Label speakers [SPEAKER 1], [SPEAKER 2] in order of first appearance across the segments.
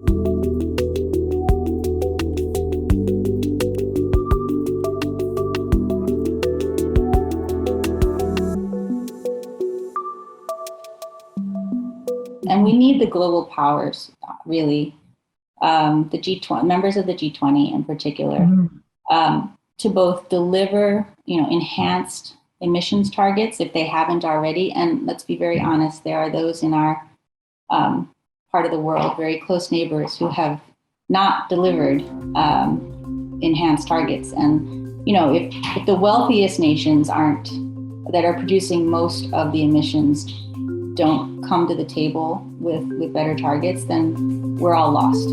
[SPEAKER 1] And we need the global powers, really, the G20, members of the G20 in particular, to both deliver, enhanced emissions targets if they haven't already. And let's be very honest, there are those in our part of the world, very close neighbors, who have not delivered enhanced targets. And if the wealthiest nations that are producing most of the emissions don't come to the table with better targets, then we're all lost.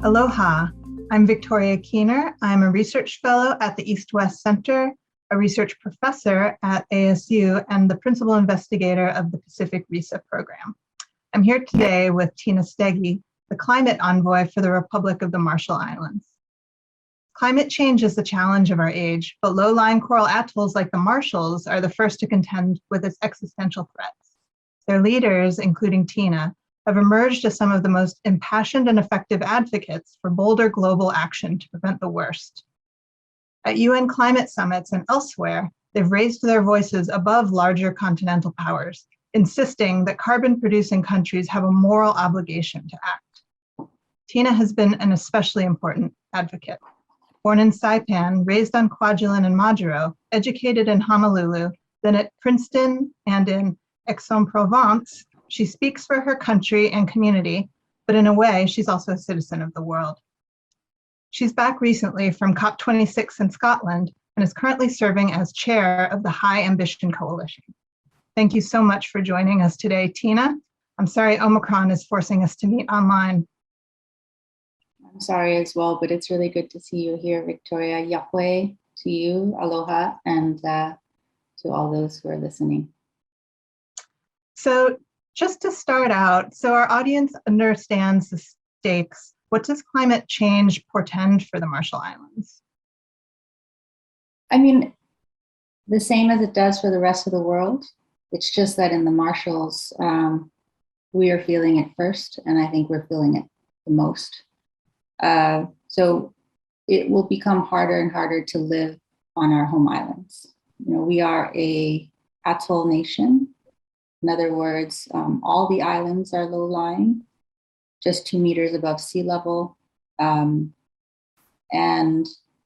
[SPEAKER 2] Aloha, I'm Victoria Keener. I'm a research fellow at the East-West Center, a research professor at ASU, and the principal investigator of the Pacific RISA Program. I'm here today with Tina Stege, the climate envoy for the Republic of the Marshall Islands. Climate change is the challenge of our age, but low-lying coral atolls like the Marshalls are the first to contend with its existential threats. Their leaders, including Tina, have emerged as some of the most impassioned and effective advocates for bolder global action to prevent the worst. At UN climate summits and elsewhere, they've raised their voices above larger continental powers, insisting that carbon-producing countries have a moral obligation to act. Tina has been an especially important advocate. Born in Saipan, raised on Kwajalein and Majuro, educated in Honolulu, then at Princeton and in Aix-en-Provence, she speaks for her country and community, but in a way, she's also a citizen of the world. She's back recently from COP26 in Scotland and is currently serving as chair of the High Ambition Coalition. Thank you so much for joining us today, Tina. I'm sorry Omicron is forcing us to meet online.
[SPEAKER 1] I'm sorry as well, but it's really good to see you here, Victoria. Yahweh to you, aloha, and to all those who are listening.
[SPEAKER 2] So just to start out, so our audience understands the stakes, what does climate change portend for the Marshall Islands?
[SPEAKER 1] I mean, the same as it does for the rest of the world. It's just that in the Marshalls, we are feeling it first, and I think we're feeling it the most. So it will become harder and harder to live on our home islands. We are a atoll nation. In other words, all the islands are low-lying, just 2 meters above sea level. And,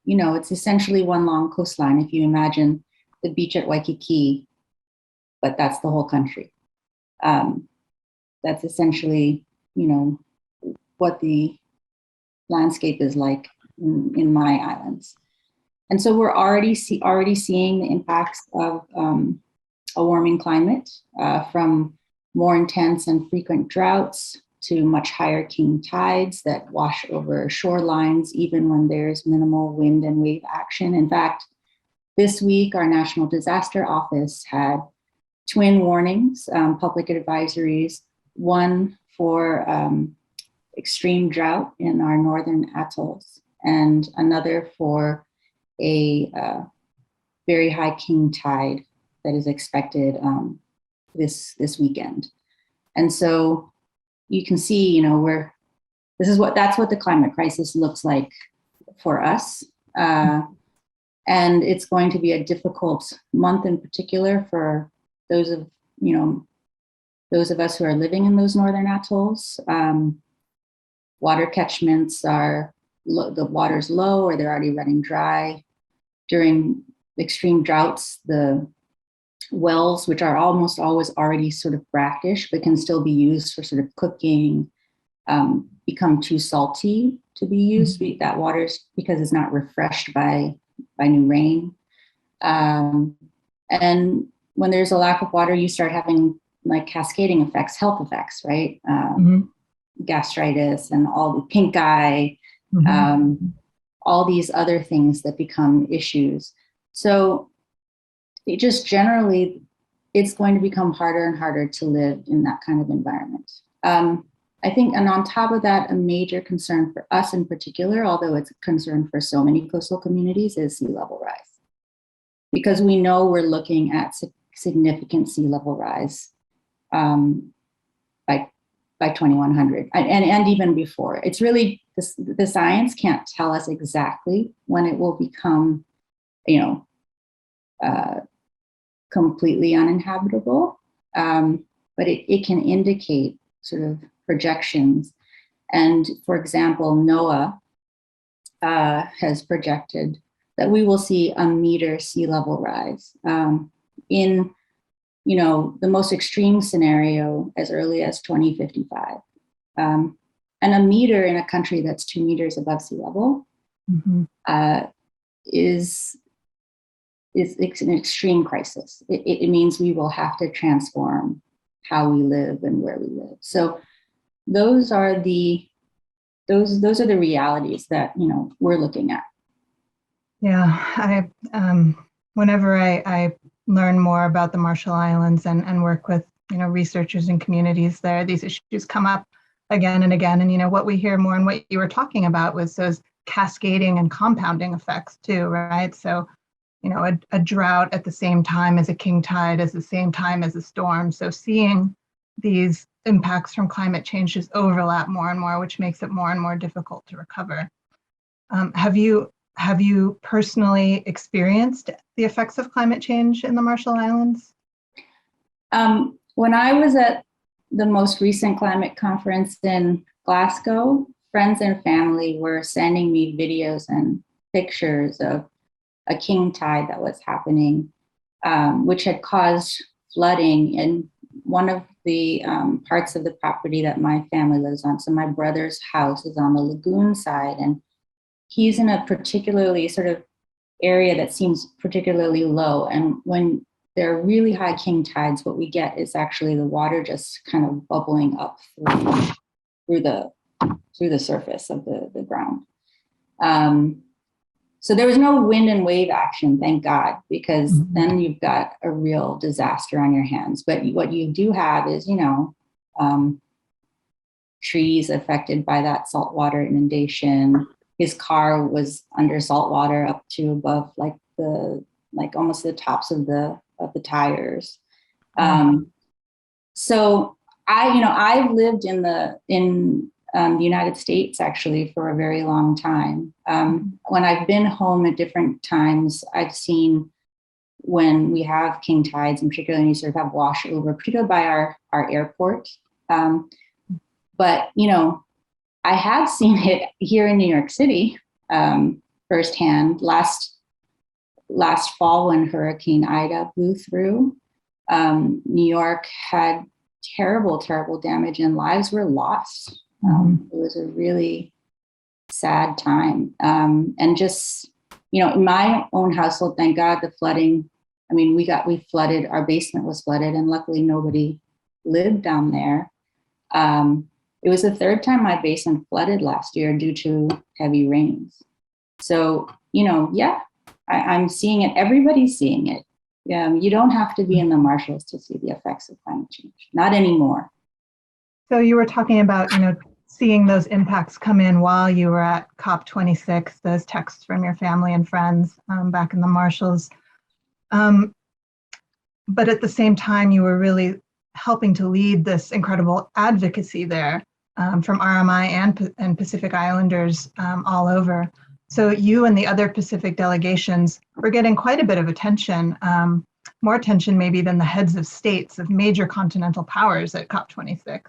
[SPEAKER 1] it's essentially one long coastline. If you imagine the beach at Waikiki, but that's the whole country. That's essentially, what the landscape is like in my islands. And so we're already seeing the impacts of a warming climate, from more intense and frequent droughts to much higher king tides that wash over shorelines, even when there's minimal wind and wave action. In fact, this week, our National Disaster Office had twin warnings, public advisories, one for extreme drought in our northern atolls, and another for a very high king tide that is expected this weekend. And so you can see, that's what the climate crisis looks like for us. And it's going to be a difficult month in particular for those of us who are living in those northern atolls. Water catchments the water's low, or they're already running dry. During extreme droughts, the wells, which are almost always already sort of brackish, but can still be used for sort of cooking, become too salty to be used. That water's because it's not refreshed by new rain. And when there's a lack of water, you start having like cascading effects, health effects, right? Gastritis and all the pink eye, all these other things that become issues. So it just generally, it's going to become harder and harder to live in that kind of environment. I think, and on top of that, a major concern for us in particular, although it's a concern for so many coastal communities, is sea level rise. because we know we're looking at significant sea level rise by 2100 and even before. It's really, the science can't tell us exactly when it will become, completely uninhabitable, but it can indicate sort of projections. And for example, NOAA has projected that we will see a meter sea level rise in, the most extreme scenario as early as 2055. And a meter in a country that's 2 meters above sea level is an extreme crisis. It means we will have to transform how we live and where we live. So those are the realities that we're looking at.
[SPEAKER 2] Yeah, whenever I learn more about the Marshall Islands and work with researchers and communities there, these issues come up again and again. And what we hear more, and what you were talking about, was those cascading and compounding effects too, right? So a drought at the same time as a king tide, as the same time as a storm. So seeing these impacts from climate change just overlap more and more, which makes it more and more difficult to recover. Have you personally experienced the effects of climate change in the Marshall Islands?
[SPEAKER 1] When I was at the most recent climate conference in Glasgow, friends and family were sending me videos and pictures of a king tide that was happening, which had caused flooding in one of the parts of the property that my family lives on. So my brother's house is on the lagoon side, and he's in a particularly sort of area that seems particularly low. And when there are really high king tides, what we get is actually the water just kind of bubbling up through the surface of the ground. So there was no wind and wave action, thank God, because then you've got a real disaster on your hands. But what you do have is, trees affected by that saltwater inundation. His car was under saltwater up to above almost the tops of the tires. So I've lived in the United States actually for a very long time. When I've been home at different times, I've seen when we have king tides, in particular, and you sort of have wash over, particularly by our airport. But I have seen it here in New York City firsthand. Last fall, when Hurricane Ida blew through, New York had terrible damage and lives were lost. It was a really sad time. And just, in my own household, thank God, the flooding, we flooded, our basement was flooded, and luckily nobody lived down there. It was the 3rd time my basement flooded last year due to heavy rains. So, I'm seeing it. Everybody's seeing it. You don't have to be in the Marshalls to see the effects of climate change. Not anymore.
[SPEAKER 2] So you were talking about, seeing those impacts come in while you were at COP26, those texts from your family and friends back in the Marshalls. But at the same time, you were really helping to lead this incredible advocacy there from RMI and Pacific Islanders all over. So you and the other Pacific delegations were getting quite a bit of attention, more attention maybe than the heads of states of major continental powers at COP26.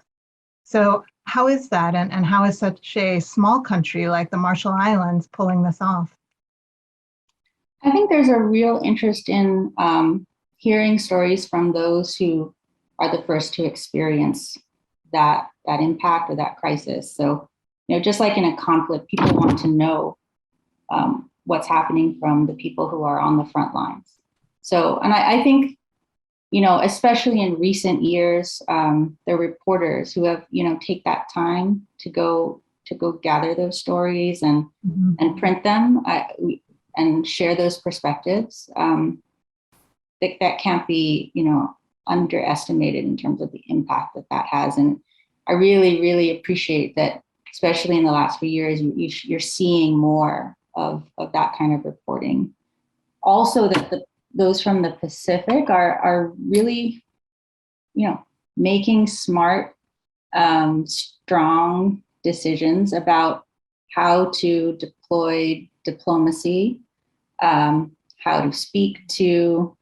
[SPEAKER 2] So how is that, and how is such a small country like the Marshall Islands pulling this off?
[SPEAKER 1] I think there's a real interest in hearing stories from those who are the first to experience that impact or that crisis. So, just like in a conflict, people want to know what's happening from the people who are on the front lines. So, and I think, especially in recent years, the reporters who have, take that time to go gather those stories and print them and share those perspectives. That can't be, underestimated in terms of the impact that has. And I really, really appreciate that, especially in the last few years, you're seeing more of that kind of reporting. Also, that those from the Pacific are really, making smart, strong decisions about how to deploy diplomacy, how to speak to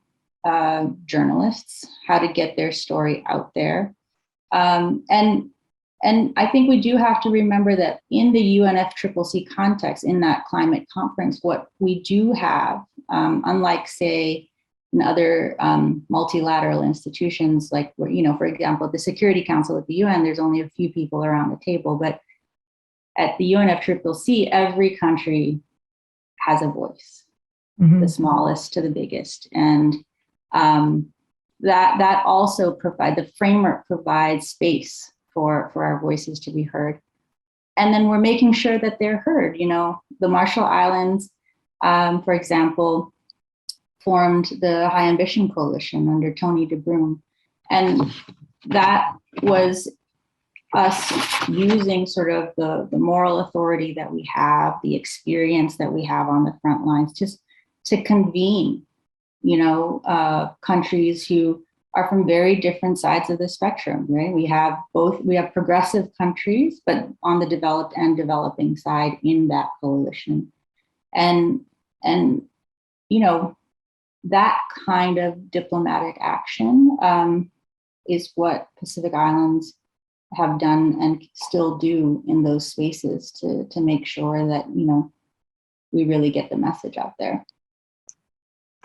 [SPEAKER 1] journalists, how to get their story out there. And I think we do have to remember that in the UNFCCC context, in that climate conference, what we do have, unlike, say, in other multilateral institutions, like, for example, the Security Council at the UN, there's only a few people around the table, but at the UNFCCC, every country has a voice, the smallest to the biggest. And that also the framework provides space for our voices to be heard. And then we're making sure that they're heard. The Marshall Islands, for example, formed the High Ambition Coalition under Tony DeBruym. And that was us using sort of the moral authority that we have, the experience that we have on the front lines, just to convene, countries who are from very different sides of the spectrum, right? We have progressive countries, but on the developed and developing side in that coalition. And that kind of diplomatic action is what Pacific Islands have done and still do in those spaces to make sure that, we really get the message out there.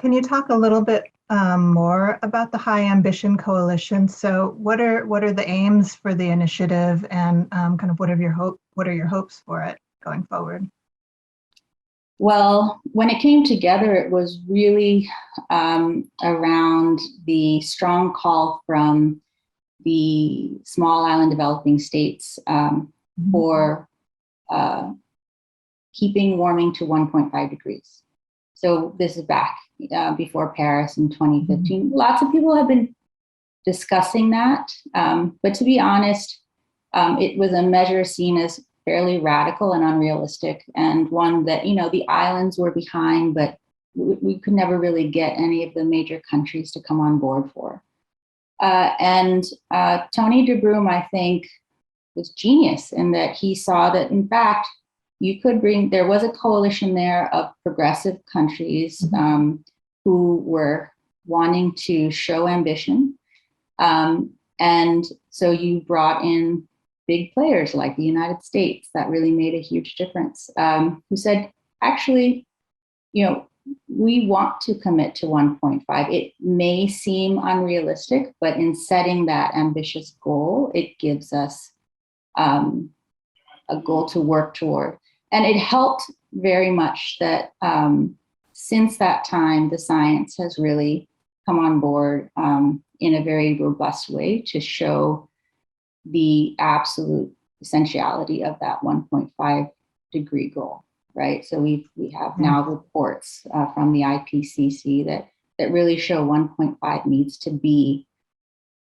[SPEAKER 2] Can you talk a little bit more about the High Ambition Coalition? So what are the aims for the initiative, and kind of what are your hopes for it going forward?
[SPEAKER 1] Well, when it came together, it was really around the strong call from the small island developing states for keeping warming to 1.5 degrees. So this is back before Paris in 2015. Lots of people have been discussing that, but to be honest, it was a measure seen as fairly radical and unrealistic, and one that, the islands were behind, but we could never really get any of the major countries to come on board for. And Tony DeBruym, I think, was genius in that he saw that, in fact, there was a coalition there of progressive countries who were wanting to show ambition. And so you brought in big players like the United States that really made a huge difference, who said, actually, we want to commit to 1.5. It may seem unrealistic, but in setting that ambitious goal, it gives us a goal to work toward. And it helped very much that since that time, the science has really come on board in a very robust way to show the absolute essentiality of that 1.5 degree goal, right? So we have now reports from the IPCC that really show 1.5 needs to be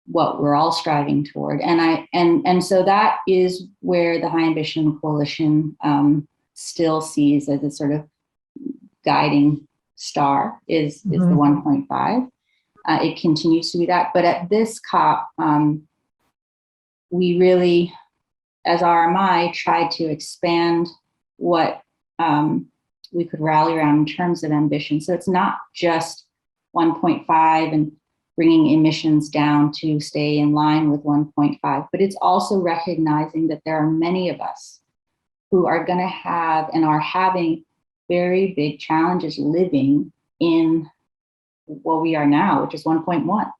[SPEAKER 1] what we're all striving toward. And so that is where the High Ambition Coalition still sees as a sort of guiding star is the 1.5. It continues to be that. But at this COP, we really, as RMI, tried to expand what we could rally around in terms of ambition. So it's not just 1.5 and bringing emissions down to stay in line with 1.5, but it's also recognizing that there are many of us who are going to have and are having very big challenges living in what we are now, which is 1.1,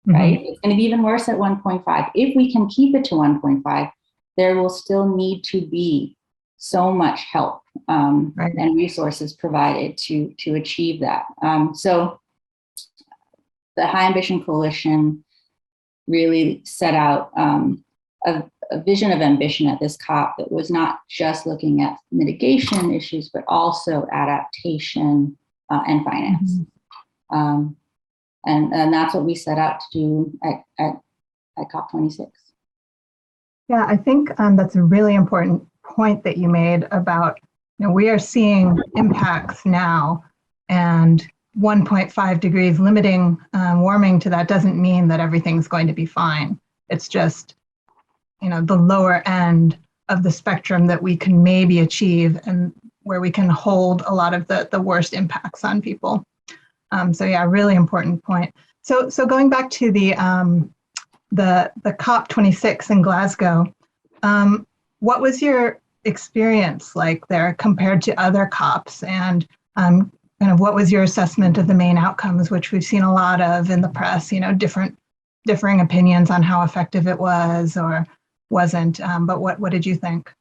[SPEAKER 1] right? It's going to be even worse at 1.5. If we can keep it to 1.5, there will still need to be so much help and resources provided to achieve that. So the High Ambition Coalition really set out a vision of ambition at this COP that was not just looking at mitigation issues, but also adaptation and finance. And that's what we set out to do at COP26.
[SPEAKER 2] Yeah, I think that's a really important point that you made about, we are seeing impacts now, and 1.5 degrees limiting warming to that doesn't mean that everything's going to be fine. It's just, the lower end of the spectrum that we can maybe achieve and where we can hold a lot of the worst impacts on people. So yeah, really important point. So going back to the COP26 in Glasgow, what was your experience like there compared to other COPs, and kind of what was your assessment of the main outcomes, which we've seen a lot of in the press, differing opinions on how effective it was or wasn't, but what did you think?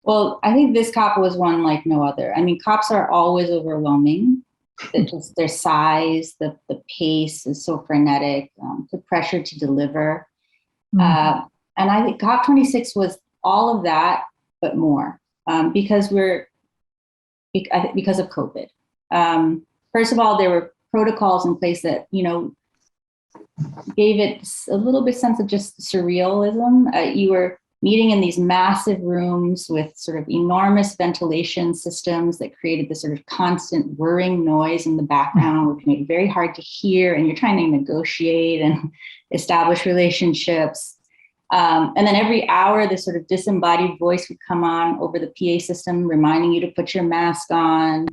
[SPEAKER 1] Well, I think this COP was one like no other. I mean, COPs are always overwhelming. Just their size, the pace is so frenetic, the pressure to deliver. And I think COP26 was all of that, but more, because of COVID. First of all, there were protocols in place that, gave it a little bit sense of just surrealism. You were meeting in these massive rooms with sort of enormous ventilation systems that created this sort of constant whirring noise in the background, which made it very hard to hear. And you're trying to negotiate and establish relationships. And then every hour, this sort of disembodied voice would come on over the PA system, reminding you to put your mask on.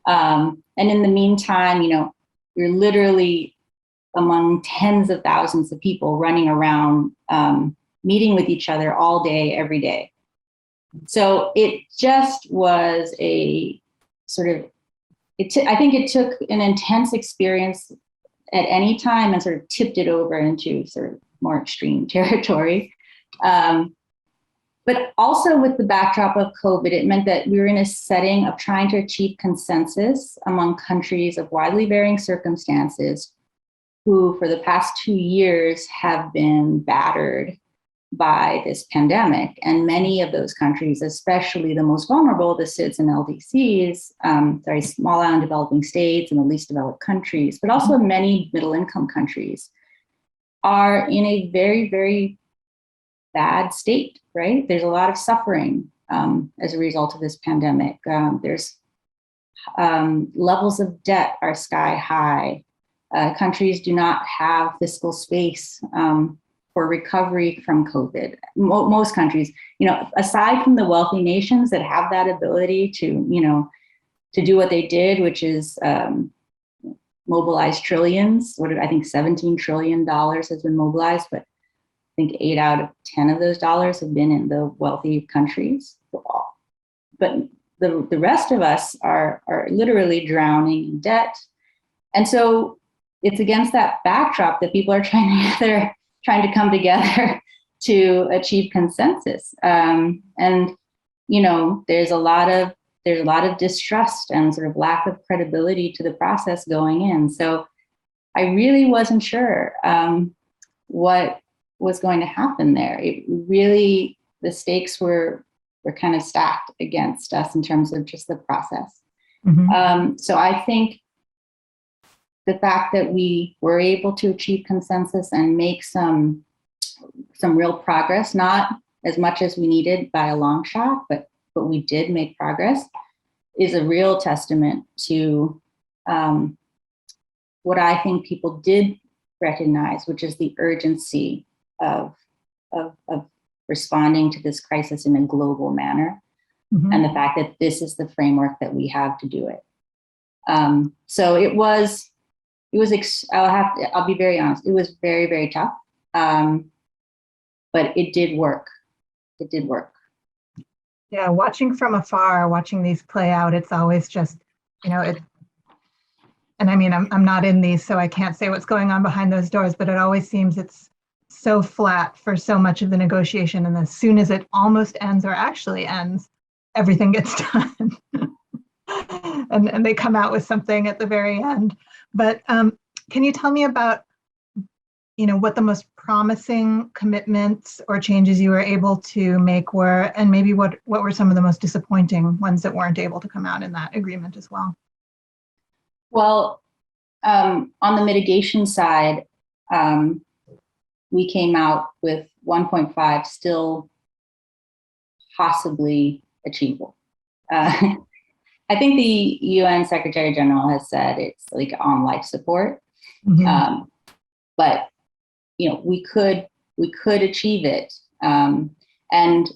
[SPEAKER 1] And in the meantime, you're literally among tens of thousands of people running around, meeting with each other all day, every day. So it just was a sort of, I think it took an intense experience at any time and sort of tipped it over into sort of more extreme territory. But also with the backdrop of COVID, it meant that we were in a setting of trying to achieve consensus among countries of widely varying circumstances who for the past 2 years have been battered by this pandemic. And many of those countries, especially the most vulnerable, the SIDS and LDCs, small island developing states and the least developed countries, but also many middle income countries, are in a very, very bad state, right? There's a lot of suffering as a result of this pandemic. There's levels of debt are sky high. Countries do not have fiscal space for recovery from COVID. Most countries, aside from the wealthy nations that have that ability to do what they did, which is mobilize trillions. I think $17 trillion has been mobilized, but I think 8 out of 10 of those dollars have been in the wealthy countries. But the rest of us are literally drowning in debt. And so it's against that backdrop that people are trying to come together to achieve consensus. And there's a lot of distrust and sort of lack of credibility to the process going in. So I really wasn't sure what was going to happen there. It really, the stakes were kind of stacked against us in terms of just the process. Mm-hmm. So I think the fact that we were able to achieve consensus and make some real progress, not as much as we needed by a long shot, but we did make progress, is a real testament to what I think people did recognize, which is the urgency of responding to this crisis in a global manner, mm-hmm. and the fact that this is the framework that we have to do it. So it was. I'll be very honest. It was very, very tough, but it did work. It did work.
[SPEAKER 2] Yeah, watching from afar, watching these play out, it's always just, it. And I mean, I'm not in these, so I can't say what's going on behind those doors. But it always seems it's so flat for so much of the negotiation, and as soon as it almost ends or actually ends, everything gets done, and they come out with something at the very end. But can you tell me about, what the most promising commitments or changes you were able to make were, and maybe what were some of the most disappointing ones that weren't able to come out in that agreement as well?
[SPEAKER 1] Well, on the mitigation side, we came out with 1.5 still possibly achievable. I think the UN Secretary General has said it's like on life support, but we could achieve it, and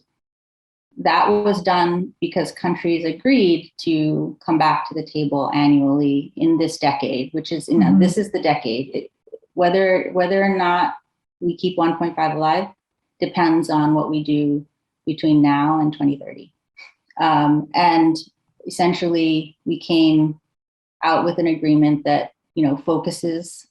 [SPEAKER 1] that was done because countries agreed to come back to the table annually in this decade, which is this is the decade. Whether or not we keep 1.5 alive depends on what we do between now and 2030. And essentially, we came out with an agreement that focuses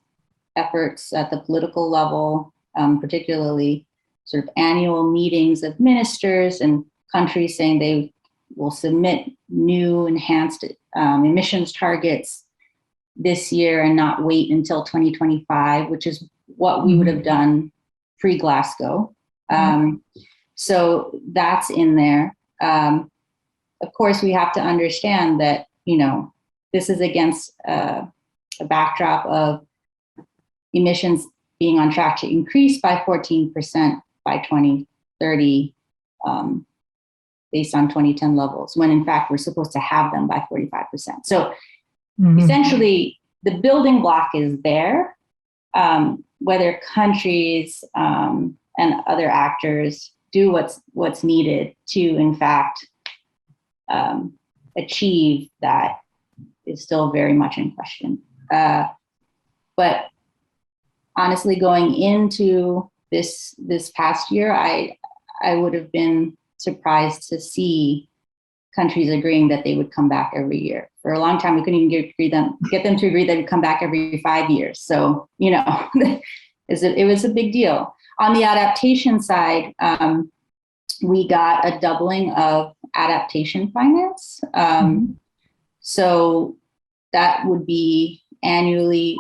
[SPEAKER 1] efforts at the political level, particularly sort of annual meetings of ministers and countries saying they will submit new enhanced emissions targets this year and not wait until 2025, which is what we would have done pre-Glasgow. So that's in there. Of course, we have to understand that, this is against a backdrop of emissions being on track to increase by 14% by 2030, based on 2010 levels, when in fact we're supposed to have them by 45%. So essentially, the building block is there. Whether countries and other actors do what's needed to, in fact, achieve that is still very much in question. But honestly, going into this past year, I would have been surprised to see countries agreeing that they would come back every year. For a long time, we couldn't even get them to agree that they'd come back every 5 years. So, it was a big deal. On the adaptation side, we got a doubling of adaptation finance. So that would be annually,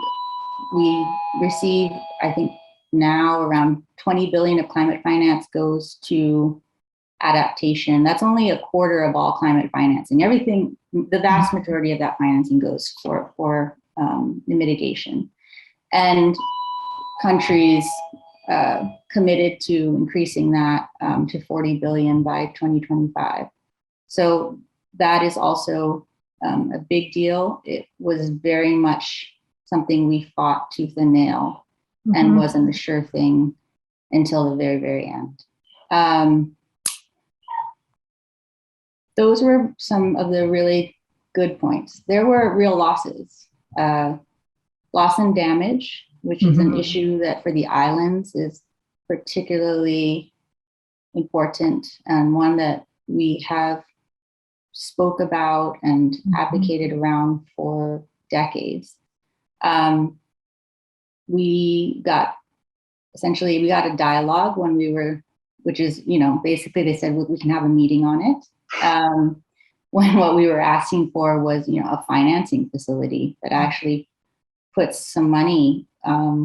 [SPEAKER 1] we receive, I think now around 20 billion of climate finance goes to adaptation. That's only a quarter of all climate financing. Everything, the vast majority of that financing goes for mitigation. And countries committed to increasing that to 40 billion by 2025. So that is also a big deal. It was very much something we fought tooth and nail and wasn't a sure thing until the very, very end. Those were some of the really good points. There were real losses. Loss and damage, which is an issue that for the islands is particularly important, and one that we have spoke about and advocated around for decades. We got a dialogue when we were, which is, basically they said, well, we can have a meeting on it. When what we were asking for was, a financing facility that actually puts some money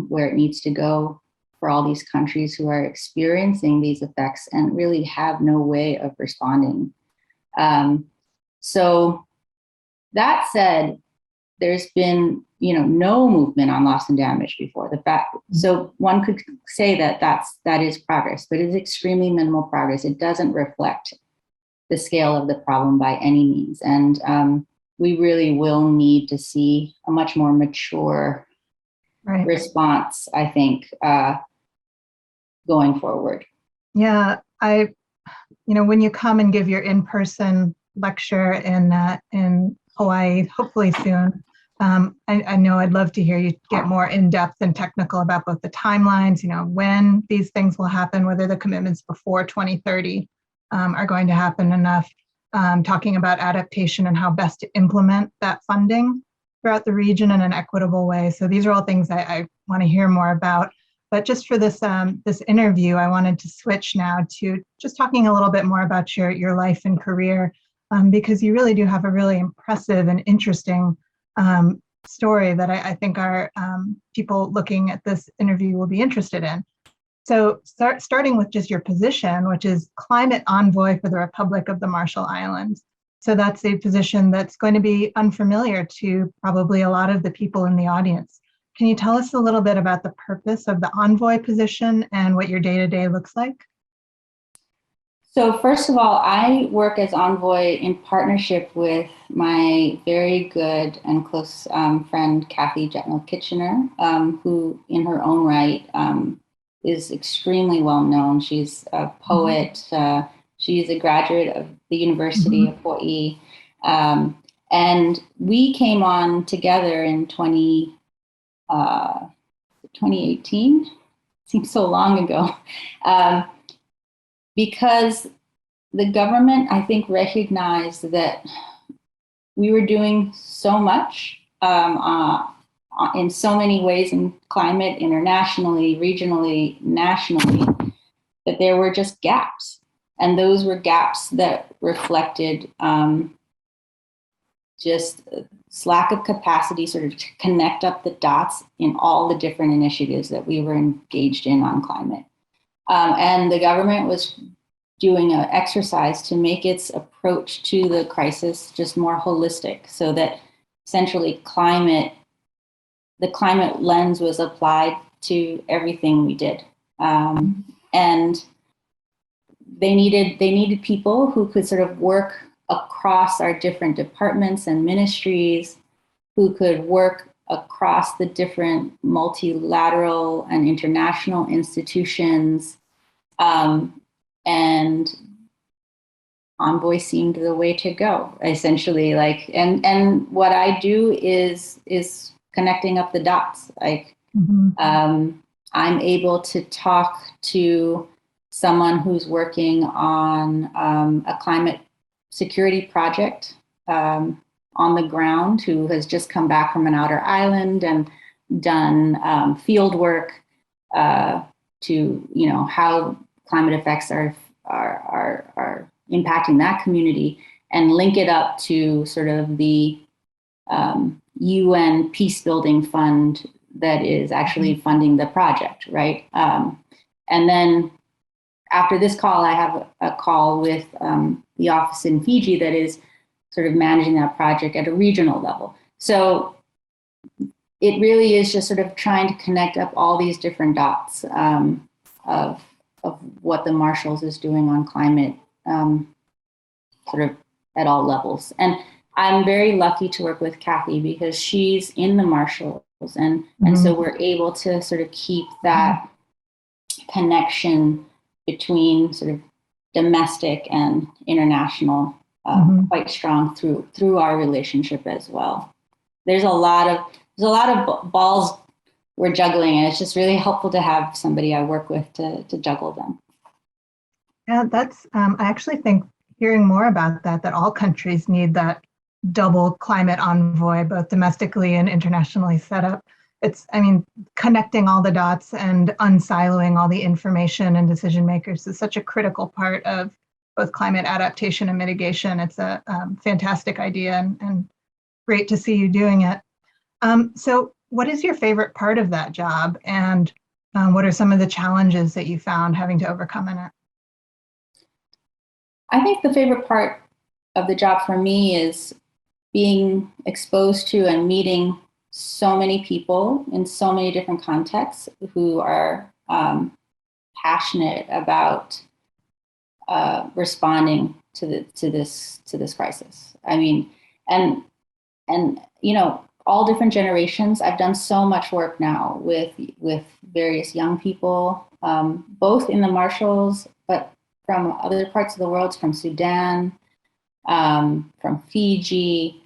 [SPEAKER 1] where it needs to go for all these countries who are experiencing these effects and really have no way of responding. So that said, there's been, no movement on loss and damage before. So one could say that is progress, but it's extremely minimal progress. It doesn't reflect the scale of the problem by any means. And we really will need to see a much more mature response, I think, going forward.
[SPEAKER 2] Yeah, when you come and give your in-person lecture in Hawaii, hopefully soon, I know I'd love to hear you get more in-depth and technical about both the timelines, when these things will happen, whether the commitments before 2030 are going to happen enough, talking about adaptation and how best to implement that funding throughout the region in an equitable way. So these are all things I want to hear more about. But just for this this interview, I wanted to switch now to just talking a little bit more about your life and career, because you really do have a really impressive and interesting story that I think our people looking at this interview will be interested in. So starting with just your position, which is Climate Envoy for the Republic of the Marshall Islands. So that's a position that's going to be unfamiliar to probably a lot of the people in the audience. Can you tell us a little bit about the purpose of the envoy position and what your day-to-day looks like?
[SPEAKER 1] So first of all, I work as Envoy in partnership with my very good and close friend, Kathy Jetnell-Kitchener, who in her own right is extremely well known. She's a poet. She's a graduate of the University of Hawaii. And we came on together in 2018. Seems so long ago. Because the government, I think, recognized that we were doing so much in so many ways in climate, internationally, regionally, nationally, that there were just gaps. And those were gaps that reflected just lack of capacity sort of to connect up the dots in all the different initiatives that we were engaged in on climate. And the government was doing an exercise to make its approach to the crisis just more holistic, so that essentially the climate lens was applied to everything we did. And they needed people who could sort of work across our different departments and ministries, who could work across the different multilateral and international institutions. And Envoy seemed the way to go, essentially. And what I do is connecting up the dots. I'm able to talk to someone who's working on a climate security project on the ground, who has just come back from an outer island and done field work to how climate effects are impacting that community, and link it up to sort of the UN peace building fund that is actually funding the project, right? And then after this call, I have a call with the office in Fiji that is sort of managing that project at a regional level. So it really is just sort of trying to connect up all these different dots of what the Marshals is doing on climate, sort of at all levels. And I'm very lucky to work with Kathy because she's in the Marshals, and so we're able to sort of keep that connection between sort of domestic and international quite strong through our relationship as well. There's a lot of balls we're juggling, and it's just really helpful to have somebody I work with to juggle them.
[SPEAKER 2] Yeah, that's, I actually think hearing more about that all countries need that double climate envoy, both domestically and internationally set up. It's, connecting all the dots and unsiloing all the information and decision makers is such a critical part of both climate adaptation and mitigation. It's a fantastic idea and great to see you doing it. So what is your favorite part of that job, and what are some of the challenges that you found having to overcome in it?
[SPEAKER 1] I think the favorite part of the job for me is being exposed to and meeting so many people in so many different contexts who are passionate about responding to this crisis. And all different generations. I've done so much work now with various young people, both in the Marshals, but from other parts of the world, from Sudan, from Fiji.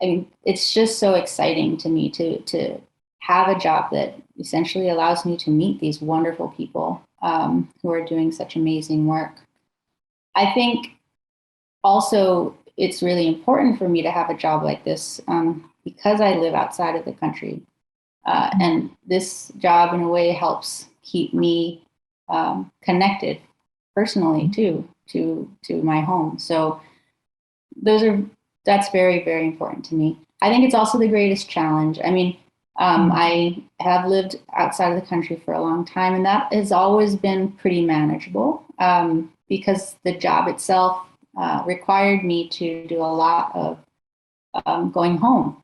[SPEAKER 1] It's just so exciting to me to have a job that essentially allows me to meet these wonderful people who are doing such amazing work. I think also it's really important for me to have a job like this because I live outside of the country. And this job in a way helps keep me connected personally too to my home. So that's very, very important to me. I think it's also the greatest challenge. I have lived outside of the country for a long time, and that has always been pretty manageable because the job itself required me to do a lot of going home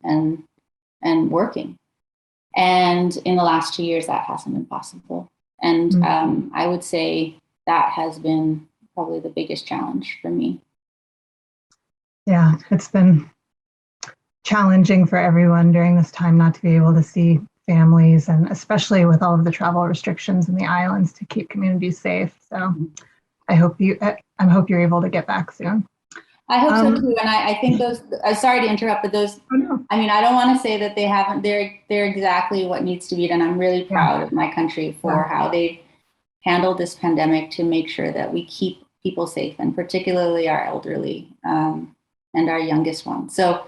[SPEAKER 1] and working. And in the last 2 years, that hasn't been possible. And I would say that has been probably the biggest challenge for me.
[SPEAKER 2] Yeah, it's been challenging for everyone during this time not to be able to see families, and especially with all of the travel restrictions in the islands to keep communities safe. So I hope you're able to get back soon.
[SPEAKER 1] I hope so too. And I think those, sorry to interrupt, but those,
[SPEAKER 2] Oh, no.
[SPEAKER 1] I mean, I don't want to say that they haven't, they're exactly what needs to be done. I'm really proud of my country for how they've handled this pandemic to make sure that we keep people safe, and particularly our elderly and our youngest ones. So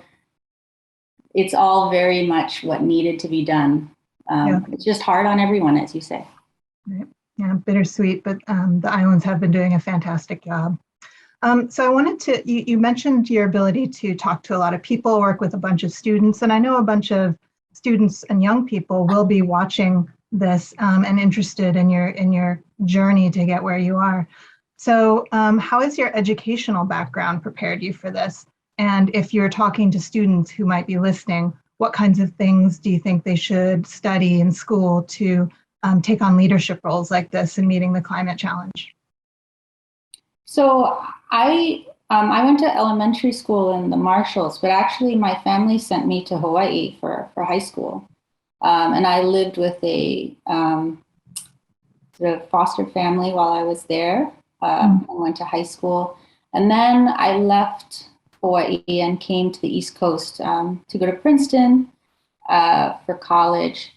[SPEAKER 1] it's all very much what needed to be done. It's just hard on everyone, as you say.
[SPEAKER 2] Right. Yeah, bittersweet, but the islands have been doing a fantastic job. So I wanted to, you mentioned your ability to talk to a lot of people, work with a bunch of students, and I know a bunch of students and young people will be watching this and interested in your journey to get where you are. So how has your educational background prepared you for this? And if you're talking to students who might be listening, what kinds of things do you think they should study in school to take on leadership roles like this in meeting the climate challenge?
[SPEAKER 1] So I went to elementary school in the Marshalls, but actually my family sent me to Hawaii for high school. And I lived with a sort of foster family while I was there. I went to high school. And then I left Hawaii and came to the East Coast to go to Princeton for college.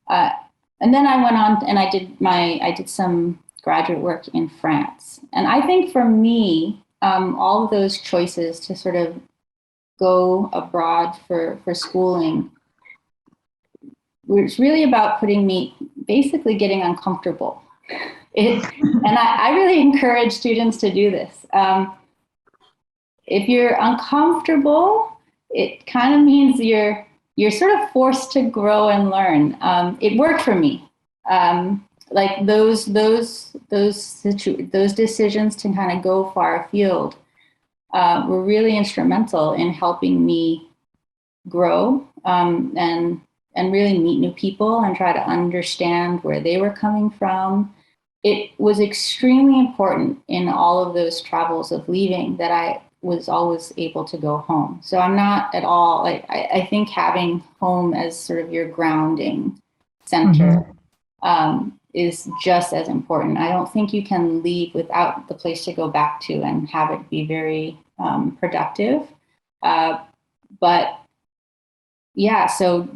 [SPEAKER 1] And then I went on and I did some graduate work in France. And I think for me, all of those choices to sort of go abroad for schooling, it's really about putting me, basically getting uncomfortable. And I really encourage students to do this. If you're uncomfortable, it kind of means you're sort of forced to grow and learn. It worked for me. Like those decisions to kind of go far afield were really instrumental in helping me grow and really meet new people and try to understand where they were coming from. It was extremely important in all of those travels of leaving that I was always able to go home. So I'm not at all, like, I think having home as sort of your grounding center is just as important. I don't think you can leave without the place to go back to and have it be very productive. But yeah, so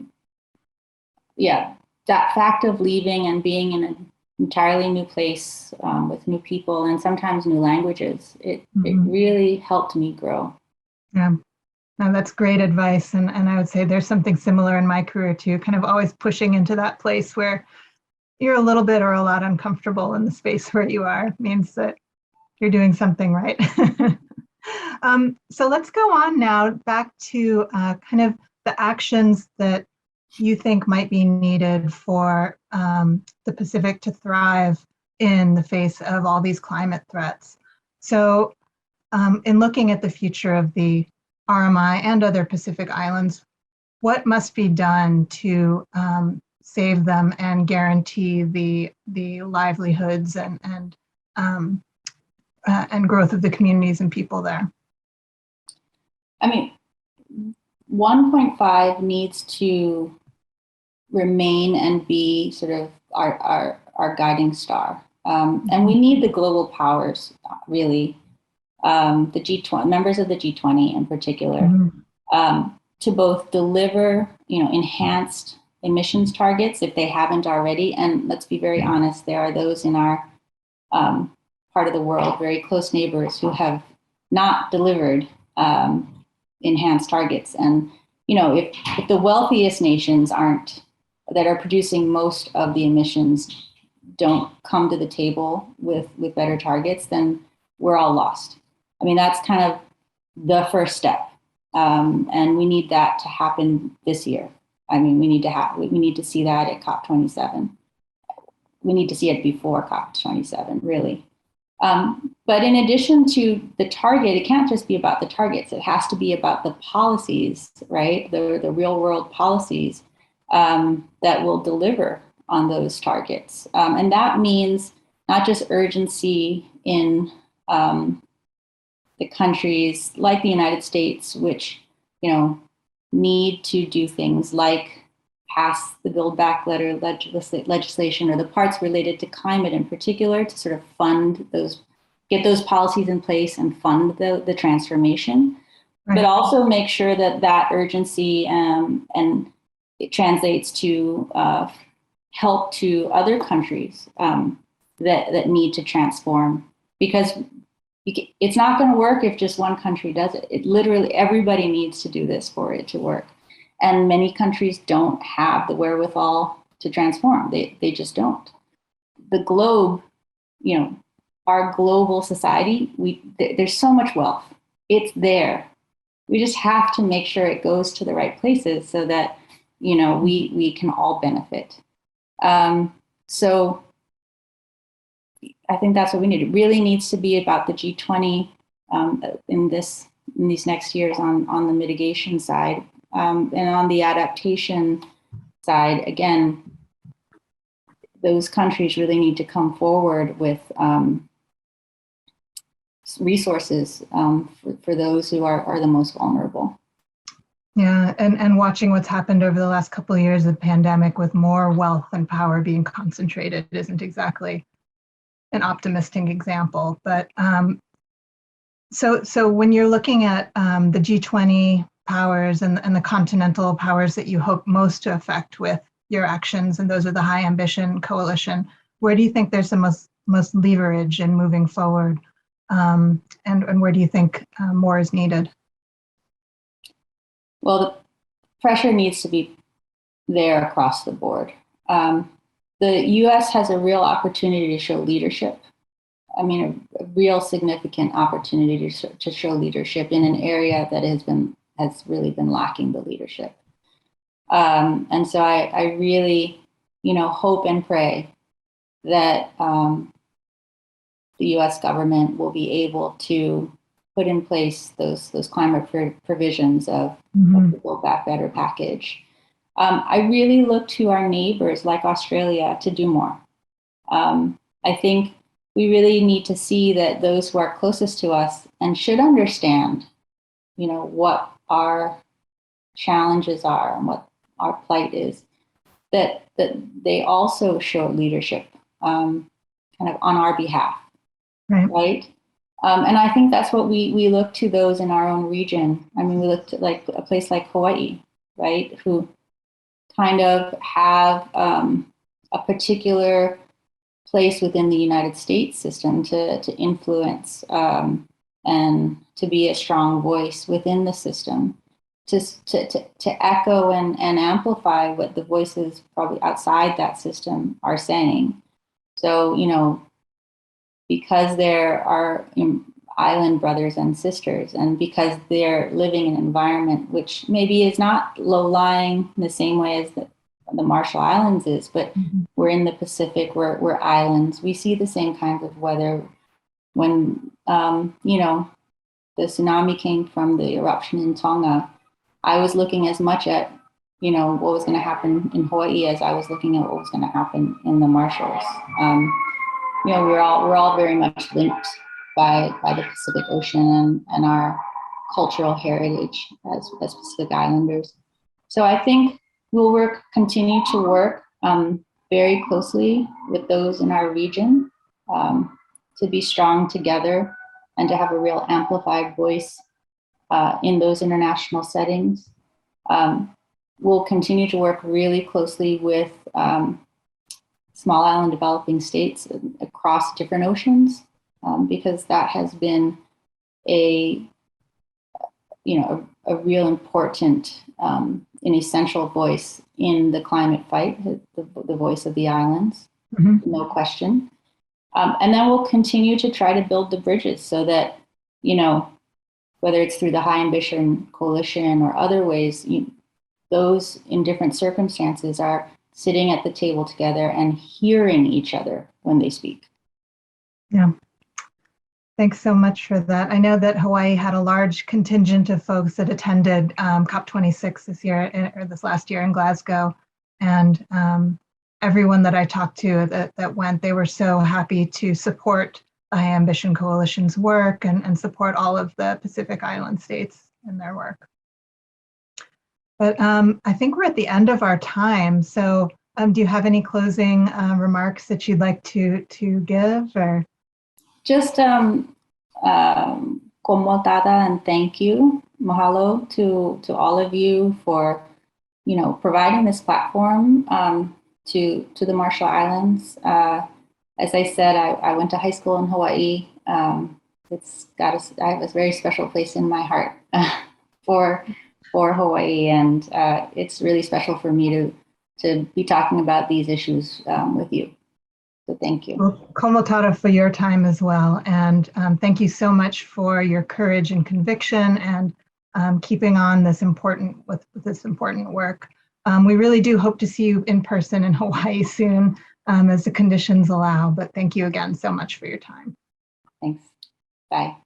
[SPEAKER 1] yeah, that fact of leaving and being in an entirely new place with new people and sometimes new languages, it really helped me grow.
[SPEAKER 2] Yeah, no, that's great advice. And I would say there's something similar in my career too, kind of always pushing into that place where you're a little bit or a lot uncomfortable in the space where you are. It means that you're doing something right. So let's go on now back to kind of the actions that you think might be needed for the Pacific to thrive in the face of all these climate threats. So in looking at the future of the RMI and other Pacific islands, what must be done to save them and guarantee the livelihoods and growth of the communities and people there?
[SPEAKER 1] I mean, 1.5 needs to remain and be sort of our guiding star. And we need the global powers, really, the G20, members of the G20 in particular, to both deliver, enhanced emissions targets if they haven't already. And let's be very honest, there are those in our part of the world, very close neighbors, who have not delivered enhanced targets. And if the wealthiest nations that are producing most of the emissions don't come to the table with better targets, then we're all lost. I mean, that's kind of the first step. And we need that to happen this year. I mean, we need to see that at COP27. We need to see it before COP27, really. But in addition to the target, it can't just be about the targets. It has to be about the policies, right? The real world policies that will deliver on those targets. And that means not just urgency in the countries like the United States, which, need to do things like pass the Build Back Better legislation, or the parts related to climate in particular, to sort of fund those, get those policies in place and fund the transformation, right. But also make sure that that urgency and it translates to help to other countries that need to transform, because it's not going to work if just one country does it. It literally, everybody needs to do this for it to work. And many countries don't have the wherewithal to transform. They just don't. The globe, our global society, there's so much wealth. It's there. We just have to make sure it goes to the right places so that, we can all benefit. So I think that's what we need. It really needs to be about the G20 in these next years on the mitigation side. And on the adaptation side, again, those countries really need to come forward with resources for those who are the most vulnerable.
[SPEAKER 2] Yeah, and watching what's happened over the last couple of years of the pandemic, with more wealth and power being concentrated, isn't exactly an optimistic example. But so when you're looking at the G20 powers and the continental powers that you hope most to affect with your actions, and those are the high ambition coalition, where do you think there's the most leverage in moving forward, and where do you think more is needed?
[SPEAKER 1] Well, the pressure needs to be there across the board. The U.S. has a real opportunity to show leadership. I mean, a real significant opportunity to show leadership in an area that has really been lacking the leadership. And so I really, hope and pray that the U.S. government will be able to put in place those climate provisions of the Build Back Better package. I really look to our neighbors like Australia to do more. I think we really need to see that those who are closest to us and should understand, what our challenges are and what our plight is, that they also show leadership kind of on our behalf, right? And I think that's what we look to those in our own region. I mean, we look to like a place like Hawaii, right, who kind of have a particular place within the United States system to influence and to be a strong voice within the system, to echo and amplify what the voices probably outside that system are saying. So, because there are island brothers and sisters, and because they're living in an environment which maybe is not low-lying in the same way as the Marshall Islands is, but we're in the Pacific, we're islands. We see the same kinds of weather. When, the tsunami came from the eruption in Tonga, I was looking as much at, what was going to happen in Hawaii as I was looking at what was going to happen in the Marshalls. We're all very much linked by the Pacific Ocean and our cultural heritage as Pacific Islanders. So I think we'll continue to work very closely with those in our region to be strong together and to have a real amplified voice in those international settings. We'll continue to work really closely with small island developing states across different oceans, because that has been a real important an essential voice in the climate fight, the voice of the islands, no question. And then we'll continue to try to build the bridges so that, whether it's through the High Ambition Coalition or other ways, those in different circumstances are sitting at the table together and hearing each other when they speak.
[SPEAKER 2] Yeah. Thanks so much for that. I know that Hawaii had a large contingent of folks that attended COP26 this last year in Glasgow. And everyone that I talked to that went, they were so happy to support the High Ambition Coalition's work and support all of the Pacific Island states in their work. But I think we're at the end of our time. So do you have any closing remarks that you'd like to give? Or
[SPEAKER 1] just komotada and thank you, mahalo to all of you for providing this platform to the Marshall Islands. As I said, I went to high school in Hawaii. I have a very special place in my heart for Hawaii, and it's really special for me to be talking about these issues with you. So thank you.
[SPEAKER 2] Well, komotada for your time as well, and thank you so much for your courage and conviction and keeping on this important work. We really do hope to see you in person in Hawaii soon as the conditions allow, but thank you again so much for your time.
[SPEAKER 1] Thanks. Bye.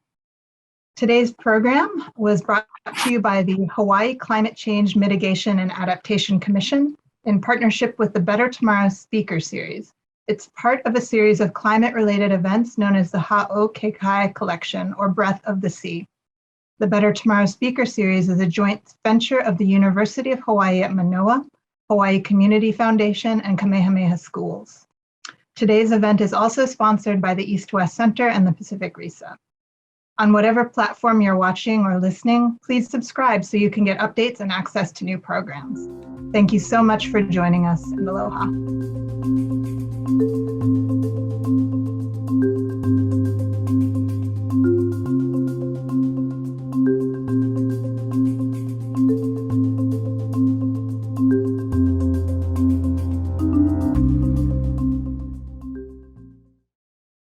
[SPEAKER 2] Today's program was brought to you by the Hawaii Climate Change Mitigation and Adaptation Commission in partnership with the Better Tomorrow Speaker Series. It's part of a series of climate-related events known as the Ha'o Kekai Collection, or Breath of the Sea. The Better Tomorrow Speaker Series is a joint venture of the University of Hawaii at Manoa, Hawaii Community Foundation, and Kamehameha Schools. Today's event is also sponsored by the East-West Center and the Pacific RISA. On whatever platform you're watching or listening, please subscribe so you can get updates and access to new programs. Thank you so much for joining us, and aloha.